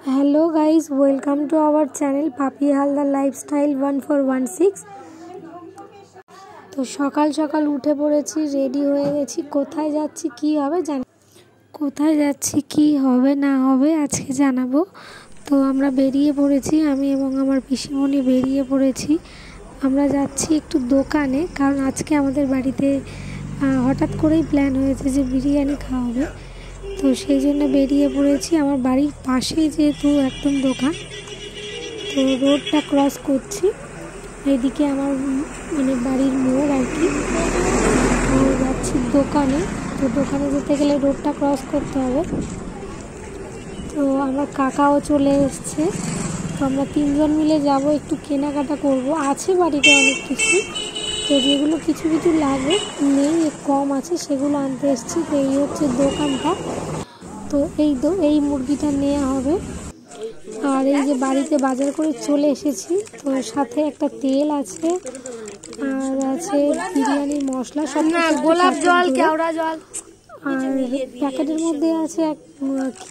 Hello guys, welcome to our channel পাপি Haldar lifestyle 1416। তো সকাল সকাল উঠে পড়েছি, রেডি হয়ে গেছি। কোথায় যাচ্ছি কি হবে কোথায় যাচ্ছি কি হবে না হবে আজকে জানাবো। তো আমরা বেরিয়ে পড়েছি, আমি এবং আমার পিসিমণি বেরিয়ে পড়েছি। আমরা যাচ্ছি একটু দোকানে, কারণ আজকে আমাদের বাড়িতে হঠাৎ করেই প্ল্যান হয়েছে যে বিরিয়ানি খাওয়া হবে। তো সেই জন্য বেরিয়ে পড়েছি। আমার বাড়ির পাশেই যেহেতু একদম দোকান, তো রোডটা ক্রস করছি। এদিকে আমার বাড়ির মোড় আর কি। তো যাচ্ছি দোকানে। তো দোকানে যেতে গেলে রোডটা ক্রস করতে হবে। তো আমার কাকাও চলে এসছে। তো আমরা তিনজন মিলে যাব, একটু কেনাকাটা করব। আছে বাড়িতে অনেক কিছু, তো যেগুলো কিছু কিছু লাগে নেই, কম আছে, সেগুলো আনতে এসেছি। তো এই হচ্ছে দোকানটা। তো এই মুরগিটা নেওয়া হবে। আর এই যে বাড়িতে বাজার করে চলে এসেছি। তো সাথে একটা তেল আছে, আর আছে বিরিয়ানির মশলা, সব গোলাপ জল, কেওড়া জল। আর প্যাকেটের মধ্যে আছে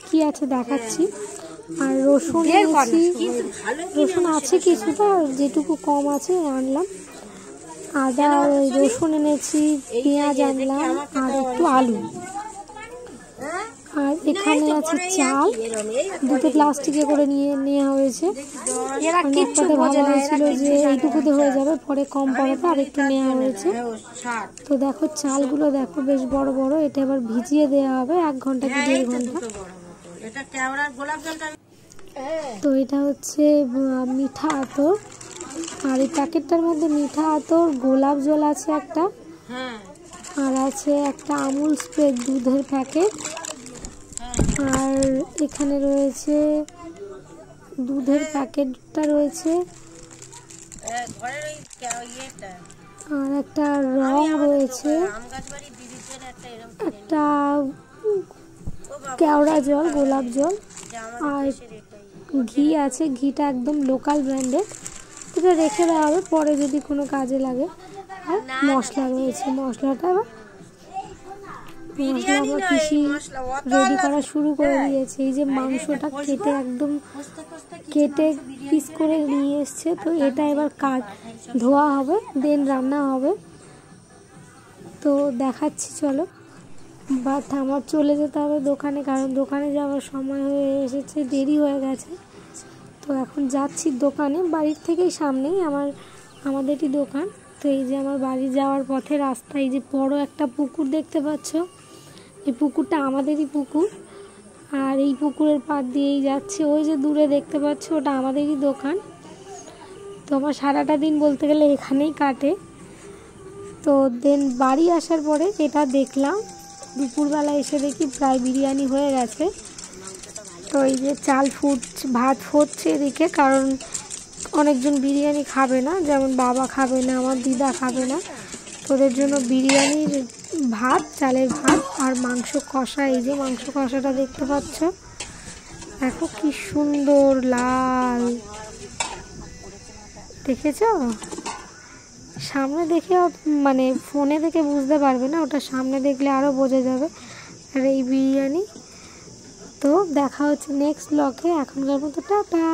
কি আছে দেখাচ্ছি। আর রসুন এনেছি, রসুন আছে কিছুটা, যেটুকু কম আছে আনলাম। আদা আর রসুন এনেছি, পেঁয়াজ আনলাম, আর একটু আলু। আর এখানে আছে চাল, দুটো প্লাস্টিকে করে নেওয়া হয়েছে। একটাতে ভাবা হয়েছিল যে এইটুকুতে হয়ে যাবে, পরে কম পড়াতে আর একটু নেওয়া হয়েছে। তো দেখো চালগুলো দেখো বেশ বড় বড়। এটা এবার ভিজিয়ে দেওয়া হবে 1 ঘন্টা কি 1.5 ঘন্টা। তো এটা হচ্ছে মিঠা আতর। আর এই প্যাকেটটার মধ্যে মিঠা আতর, গোলাপ জল আছে একটা, আর আছে একটা আমুল স্প্রে দুধের প্যাকেট। আর এখানে রয়েছে দুধের প্যাকেটটা রয়েছে, আর একটা রং রয়েছে, একটা কেওড়া জল, গোলাপ জল, আর ঘি আছে। ঘিটা একদম লোকাল ব্র্যান্ডের, এটা রেখে দেওয়া হবে পরে যদি কোনো কাজে লাগে। আর মশলা রয়েছে, মশলাটা আমার পিসি রেডি করা শুরু করে দিয়েছে। এই যে মাংসটা কেটে পিস করে নিয়ে এসছে। তো এটা এবার ধোয়া হবে, দেন রান্না হবে। তো দেখাচ্ছি চলো। বাট আমার চলে যেতে হবে দোকানে, কারণ দোকানে যাওয়ার সময় হয়ে এসেছে, দেরি হয়ে গেছে। তো এখন যাচ্ছি দোকানে। বাড়ির থেকেই সামনেই আমাদেরই দোকান। তো এই যে আমার বাড়ি যাওয়ার পথে রাস্তায় এই যে বড় একটা পুকুর দেখতে পাচ্ছ, এই পুকুরটা আমাদেরই পুকুর। আর এই পুকুরের পাড় দিয়েই যাচ্ছে। ওই যে দূরে দেখতে পাচ্ছ, ওটা আমাদেরই দোকান। তো আমার সারাটা দিন বলতে গেলে এখানেই কাটে। তো দেন বাড়ি আসার পরে এটা দেখলাম, দুপুরবেলা এসে দেখি প্রায় বিরিয়ানি হয়ে গেছে। তো এই যে ভাত ফুটছে এদিকে, কারণ অনেকজন বিরিয়ানি খাবে না, যেমন বাবা খাবে না, আমার দিদা খাবে না। তোদের জন্য বিরিয়ানির ভাত, চালের ভাত আর মাংস কষা। এই যে মাংস কষাটা দেখতে পাচ্ছ, দেখো কি সুন্দর লাল, দেখেছ? সামনে দেখে ফোনে দেখে বুঝতে পারবে না, ওটা সামনে দেখলে আরও বোঝা যাবে। আর এই বিরিয়ানি। তো দেখা হচ্ছে নেক্সট ব্লগে। এখনকার মতো টাটা।